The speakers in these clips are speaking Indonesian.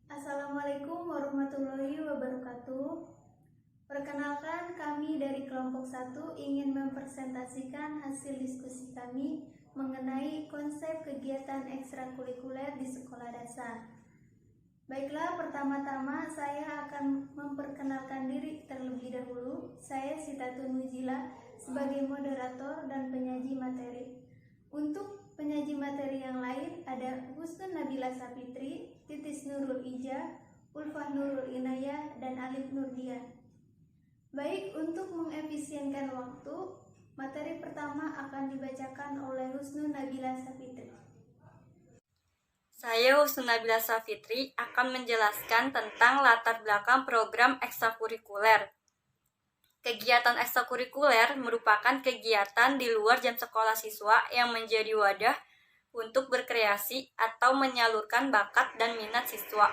Assalamualaikum warahmatullahi wabarakatuh. Perkenalkan, kami dari kelompok 1 ingin mempresentasikan hasil diskusi kami mengenai konsep kegiatan ekstrakurikuler di sekolah dasar. Baiklah, pertama-tama saya akan memperkenalkan diri terlebih dahulu. Saya Sitatun Mujila sebagai moderator dan penyaji materi. Untuk penyaji materi yang lain ada Husnul Nabila Sapitri, Titis Nurul Ija, Ulfah Nurul Inayah, dan Alif Nurdian. Baik, untuk mengefisienkan waktu, materi pertama akan dibacakan oleh Husnul Nabila Sapitri. Saya Husnul Nabila Sapitri akan menjelaskan tentang latar belakang program ekstrakurikuler. Kegiatan ekstrakurikuler merupakan kegiatan di luar jam sekolah siswa yang menjadi wadah untuk berkreasi atau menyalurkan bakat dan minat siswa.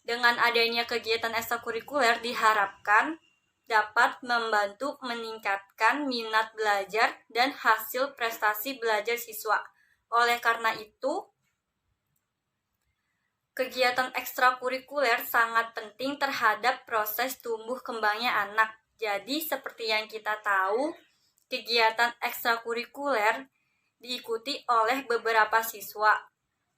Dengan adanya kegiatan ekstrakurikuler diharapkan dapat membantu meningkatkan minat belajar dan hasil prestasi belajar siswa. Oleh karena itu, kegiatan ekstrakurikuler sangat penting terhadap proses tumbuh kembangnya anak. Jadi, seperti yang kita tahu, kegiatan ekstrakurikuler diikuti oleh beberapa siswa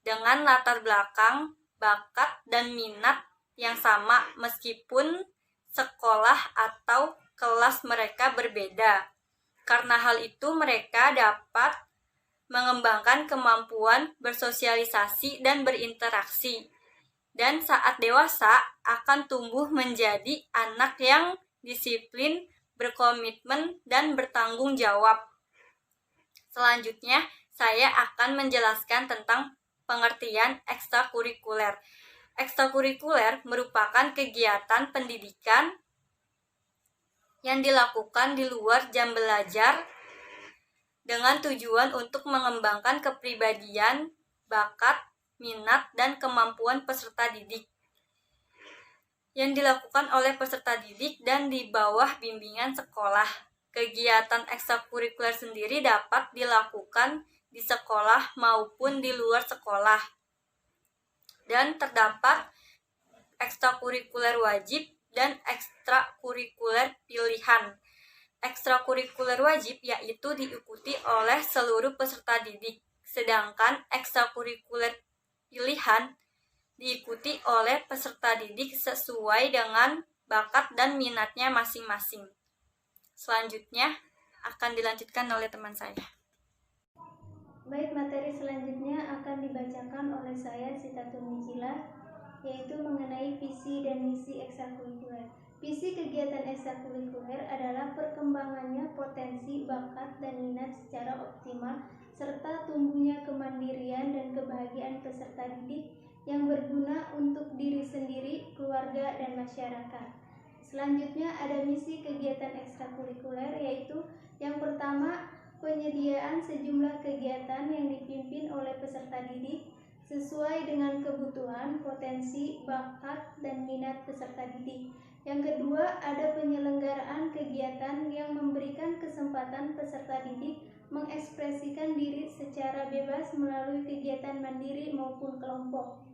dengan latar belakang, bakat, dan minat yang sama meskipun sekolah atau kelas mereka berbeda. Karena hal itu, mereka dapat mengembangkan kemampuan bersosialisasi dan berinteraksi. Dan saat dewasa akan tumbuh menjadi anak yang disiplin, berkomitmen, dan bertanggung jawab. Selanjutnya, saya akan menjelaskan tentang pengertian ekstrakurikuler. Ekstrakurikuler merupakan kegiatan pendidikan yang dilakukan di luar jam belajar dengan tujuan untuk mengembangkan kepribadian, bakat, minat, dan kemampuan peserta didik yang dilakukan oleh peserta didik dan di bawah bimbingan sekolah. Kegiatan ekstrakurikuler sendiri dapat dilakukan di sekolah maupun di luar sekolah. Dan terdapat ekstrakurikuler wajib dan ekstrakurikuler pilihan. Ekstrakurikuler wajib yaitu diikuti oleh seluruh peserta didik, sedangkan ekstrakurikuler pilihan diikuti oleh peserta didik sesuai dengan bakat dan minatnya masing-masing. Selanjutnya akan dilanjutkan oleh teman saya. Baik, materi selanjutnya akan dibacakan oleh saya Sitatun Mujila, yaitu mengenai visi dan misi ekstrakurikuler. Visi kegiatan ekstrakurikuler adalah perkembangannya potensi, bakat, dan minat secara optimal, serta tumbuhnya kemandirian dan kebahagiaan peserta didik yang berguna untuk diri sendiri, keluarga, dan masyarakat. Selanjutnya ada misi kegiatan ekstrakurikuler, yaitu yang pertama, penyediaan sejumlah kegiatan yang dipimpin oleh peserta didik sesuai dengan kebutuhan, potensi, bakat, dan minat peserta didik. Yang kedua, ada penyelenggaraan kegiatan yang memberikan kesempatan peserta didik mengekspresikan diri secara bebas melalui kegiatan mandiri maupun kelompok.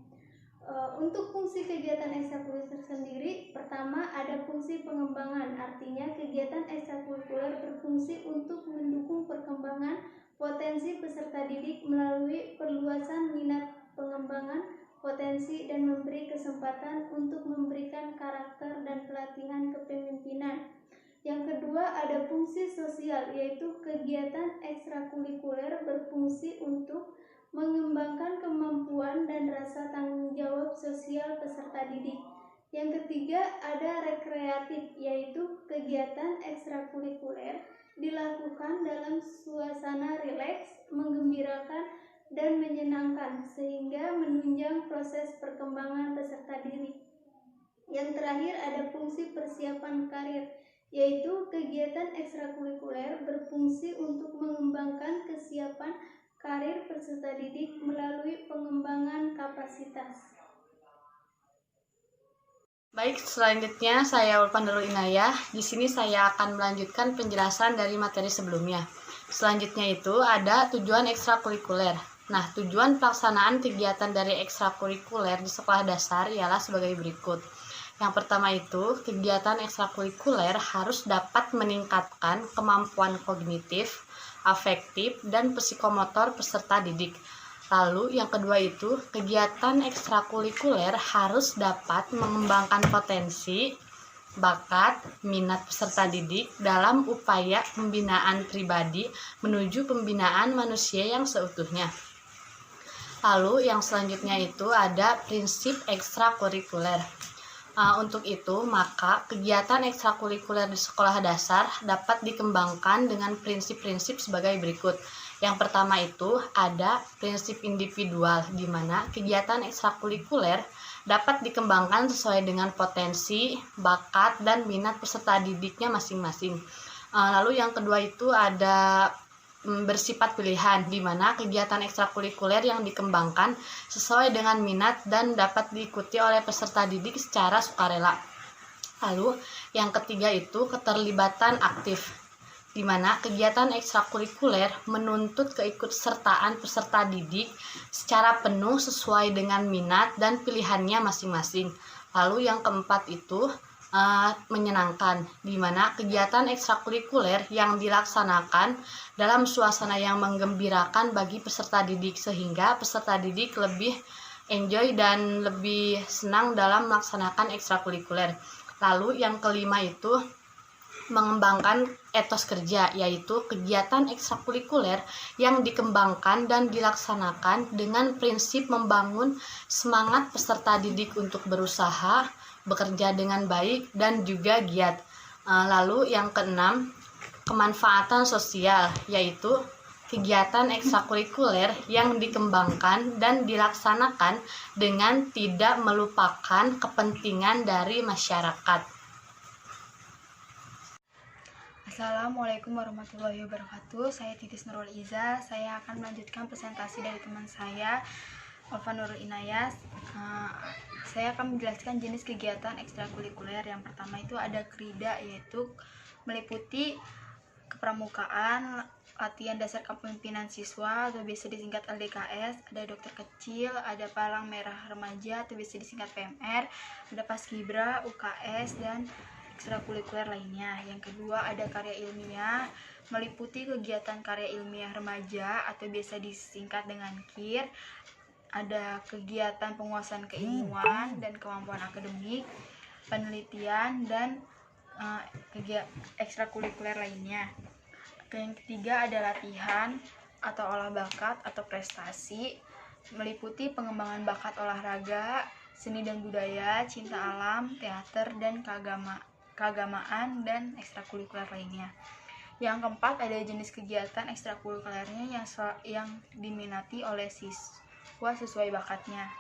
Untuk fungsi kegiatan ekstrakurikuler sendiri, pertama ada fungsi pengembangan, artinya kegiatan ekstrakurikuler berfungsi untuk mendukung perkembangan potensi peserta didik melalui perluasan minat pengembangan potensi dan memberi kesempatan untuk memberikan karakter dan pelatihan kepemimpinan. Yang kedua ada fungsi sosial, yaitu kegiatan ekstrakurikuler berfungsi untuk mengembangkan kemampuan dan rasa tanggung jawab sosial peserta didik. Yang ketiga ada rekreatif, yaitu kegiatan ekstrakurikuler dilakukan dalam suasana rileks, menggembirakan, dan menyenangkan sehingga menunjang proses perkembangan peserta didik. Yang terakhir ada fungsi persiapan karir, yaitu kegiatan ekstrakurikuler berfungsi untuk mengembangkan kesiapan karir peserta didik melalui pengembangan kapasitas. Baik, selanjutnya saya Ulfah Nurul Inayah. Di sini saya akan melanjutkan penjelasan dari materi sebelumnya. Selanjutnya itu ada tujuan ekstrakurikuler. Nah, tujuan pelaksanaan kegiatan dari ekstrakurikuler di sekolah dasar ialah sebagai berikut. Yang pertama itu, kegiatan ekstrakurikuler harus dapat meningkatkan kemampuan kognitif, afektif, dan psikomotor peserta didik. Lalu yang kedua itu, kegiatan ekstrakurikuler harus dapat mengembangkan potensi, bakat, minat peserta didik dalam upaya pembinaan pribadi menuju pembinaan manusia yang seutuhnya. Lalu yang selanjutnya itu ada prinsip ekstrakurikuler. Untuk itu, maka kegiatan ekstrakurikuler di sekolah dasar dapat dikembangkan dengan prinsip-prinsip sebagai berikut. Yang pertama itu ada prinsip individual, di mana kegiatan ekstrakurikuler dapat dikembangkan sesuai dengan potensi, bakat, dan minat peserta didiknya masing-masing. Lalu yang kedua itu ada bersifat pilihan, di mana kegiatan ekstrakurikuler yang dikembangkan sesuai dengan minat dan dapat diikuti oleh peserta didik secara sukarela. Lalu yang ketiga itu keterlibatan aktif, di mana kegiatan ekstrakurikuler menuntut keikutsertaan peserta didik secara penuh sesuai dengan minat dan pilihannya masing-masing. Lalu yang keempat itu menyenangkan, di mana kegiatan ekstrakurikuler yang dilaksanakan dalam suasana yang menggembirakan bagi peserta didik, sehingga peserta didik lebih enjoy dan lebih senang dalam melaksanakan ekstrakurikuler. Lalu yang kelima itu mengembangkan etos kerja, yaitu kegiatan ekstrakurikuler yang dikembangkan dan dilaksanakan dengan prinsip membangun semangat peserta didik untuk berusaha, bekerja dengan baik, dan juga giat. Lalu yang keenam, kemanfaatan sosial, yaitu kegiatan ekstrakurikuler yang dikembangkan dan dilaksanakan dengan tidak melupakan kepentingan dari masyarakat. Assalamualaikum warahmatullahi wabarakatuh. Saya Titis Nurul Iza. Saya akan melanjutkan presentasi dari teman saya, Alfa Nurul Inayah. Saya akan menjelaskan jenis kegiatan ekstrakurikuler. Yang pertama itu ada KRIDA, yaitu meliputi kepramukaan, latihan dasar kepemimpinan siswa atau biasa disingkat LDKS, ada dokter kecil, ada palang merah remaja atau biasa disingkat PMR, ada paskibra, UKS, dan ekstrakurikuler lainnya. Yang kedua ada karya ilmiah, meliputi kegiatan karya ilmiah remaja atau biasa disingkat dengan KIR, ada kegiatan penguasaan keilmuan dan kemampuan akademik, penelitian, dan kegiatan ekstrakurikuler lainnya. Yang ketiga ada latihan atau olah bakat atau prestasi, meliputi pengembangan bakat olahraga, seni dan budaya, cinta alam, teater, dan keagamaan, dan ekstrakurikuler lainnya. Yang keempat ada jenis kegiatan ekstrakurikulernya yang diminati oleh siswa sesuai bakatnya.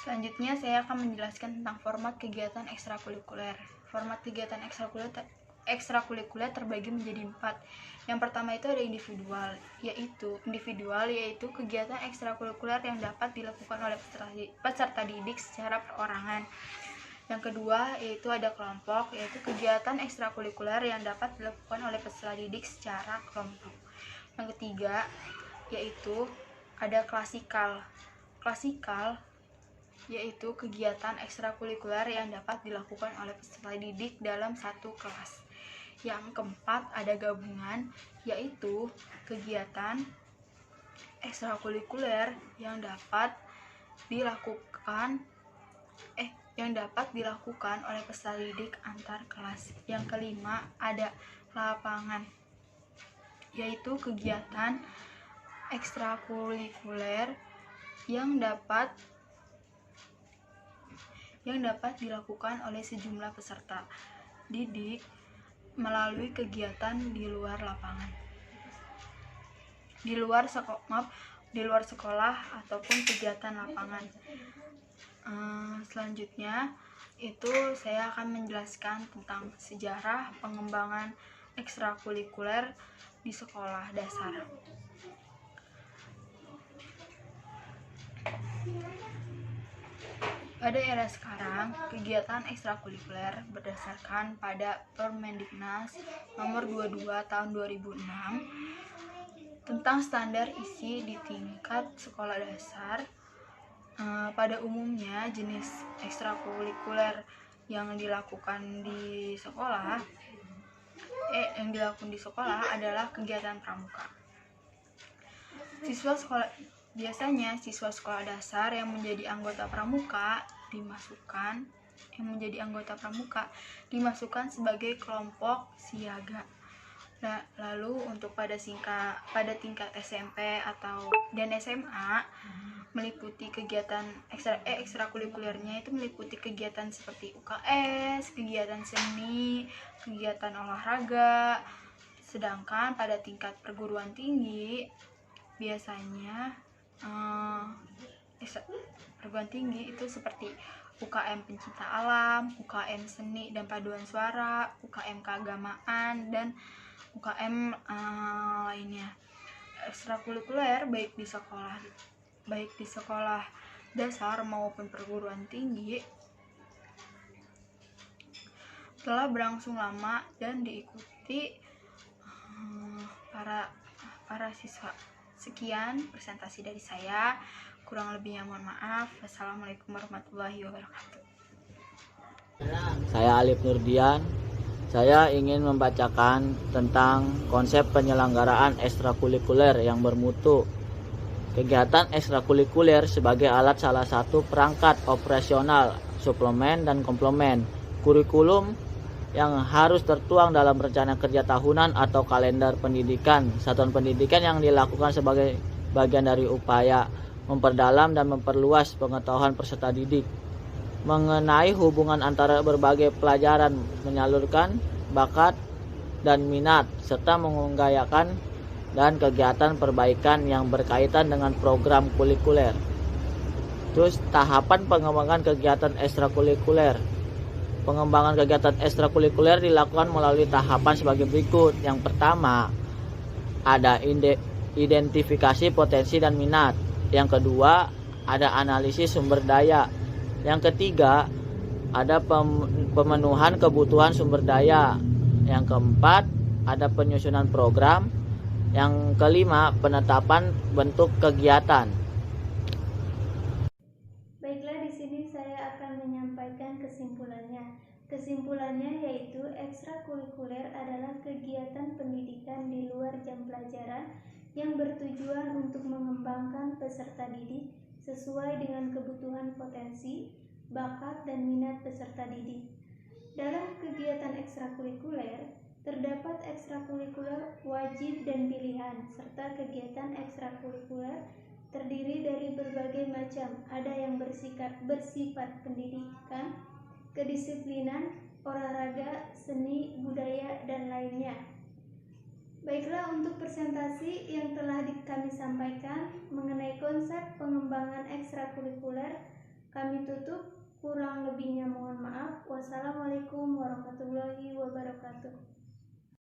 Selanjutnya saya akan menjelaskan tentang format kegiatan ekstrakurikuler. Format kegiatan ekstrakurikuler terbagi menjadi 4. Yang pertama itu ada individual, yaitu kegiatan ekstrakurikuler yang dapat dilakukan oleh peserta didik secara perorangan. Yang kedua yaitu ada kelompok, yaitu kegiatan ekstrakurikuler yang dapat dilakukan oleh peserta didik secara kelompok. Yang ketiga yaitu ada klasikal, yaitu kegiatan ekstrakurikuler yang dapat dilakukan oleh peserta didik dalam satu kelas. Yang keempat ada gabungan, yaitu kegiatan ekstrakurikuler yang dapat dilakukan oleh peserta didik antar kelas. Yang kelima ada lapangan, yaitu kegiatan ekstrakurikuler yang dapat dilakukan oleh sejumlah peserta didik melalui kegiatan di luar lapangan, di luar sekolah ataupun kegiatan lapangan. Selanjutnya itu saya akan menjelaskan tentang sejarah pengembangan ekstrakurikuler di sekolah dasar. Pada era sekarang, kegiatan ekstrakurikuler berdasarkan pada Permendiknas nomor 22 tahun 2006 tentang standar isi di tingkat sekolah dasar. Pada umumnya jenis ekstrakurikuler yang dilakukan di sekolah adalah kegiatan pramuka. Biasanya siswa sekolah dasar yang menjadi anggota pramuka dimasukkan sebagai kelompok siaga. Lalu untuk pada tingkat SMP dan SMA meliputi kegiatan ekstrakurikulernya itu meliputi kegiatan seperti UKS, kegiatan seni, kegiatan olahraga. Sedangkan pada tingkat perguruan tinggi biasanya perguruan tinggi itu seperti UKM pencinta alam, UKM seni dan paduan suara, UKM keagamaan, dan UKM lainnya. Ekstrakurikuler baik di sekolah dasar maupun perguruan tinggi telah berlangsung lama dan diikuti para siswa. Sekian presentasi dari saya, kurang lebihnya mohon maaf. Wassalamualaikum warahmatullahi wabarakatuh. Saya Alif Nurdian. Saya ingin membacakan tentang konsep penyelenggaraan ekstrakurikuler yang bermutu. Kegiatan ekstrakurikuler sebagai alat salah satu perangkat operasional, suplemen dan komplement kurikulum yang harus tertuang dalam rencana kerja tahunan atau kalender pendidikan satuan pendidikan yang dilakukan sebagai bagian dari upaya memperdalam dan memperluas pengetahuan peserta didik mengenai hubungan antara berbagai pelajaran, menyalurkan bakat dan minat, serta menggayakan dan kegiatan perbaikan yang berkaitan dengan program kurikuler. Terus tahapan pengembangan kegiatan ekstrakurikuler. Pengembangan kegiatan ekstrakurikuler dilakukan melalui tahapan sebagai berikut. Yang pertama, ada identifikasi potensi dan minat. Yang kedua, ada analisis sumber daya. Yang ketiga, ada pemenuhan kebutuhan sumber daya. Yang keempat, ada penyusunan program. Yang kelima, penetapan bentuk kegiatan. Baiklah, di sini saya akan menyampaikan kesimpulannya. Kesimpulannya yaitu ekstrakurikuler adalah kegiatan pendidikan di luar jam pelajaran yang bertujuan untuk mengembangkan peserta didik sesuai dengan kebutuhan potensi, bakat, dan minat peserta didik. Dalam kegiatan ekstrakurikuler, terdapat ekstrakurikuler wajib dan pilihan, serta kegiatan ekstrakurikuler terdiri dari berbagai macam. Ada yang bersifat pendidikan, kedisiplinan, olahraga, seni, budaya, dan lainnya. Baiklah, untuk presentasi yang telah kami sampaikan mengenai konsep pengembangan ekstrakurikuler, kami tutup. Kurang lebihnya mohon maaf. Wassalamualaikum warahmatullahi wabarakatuh.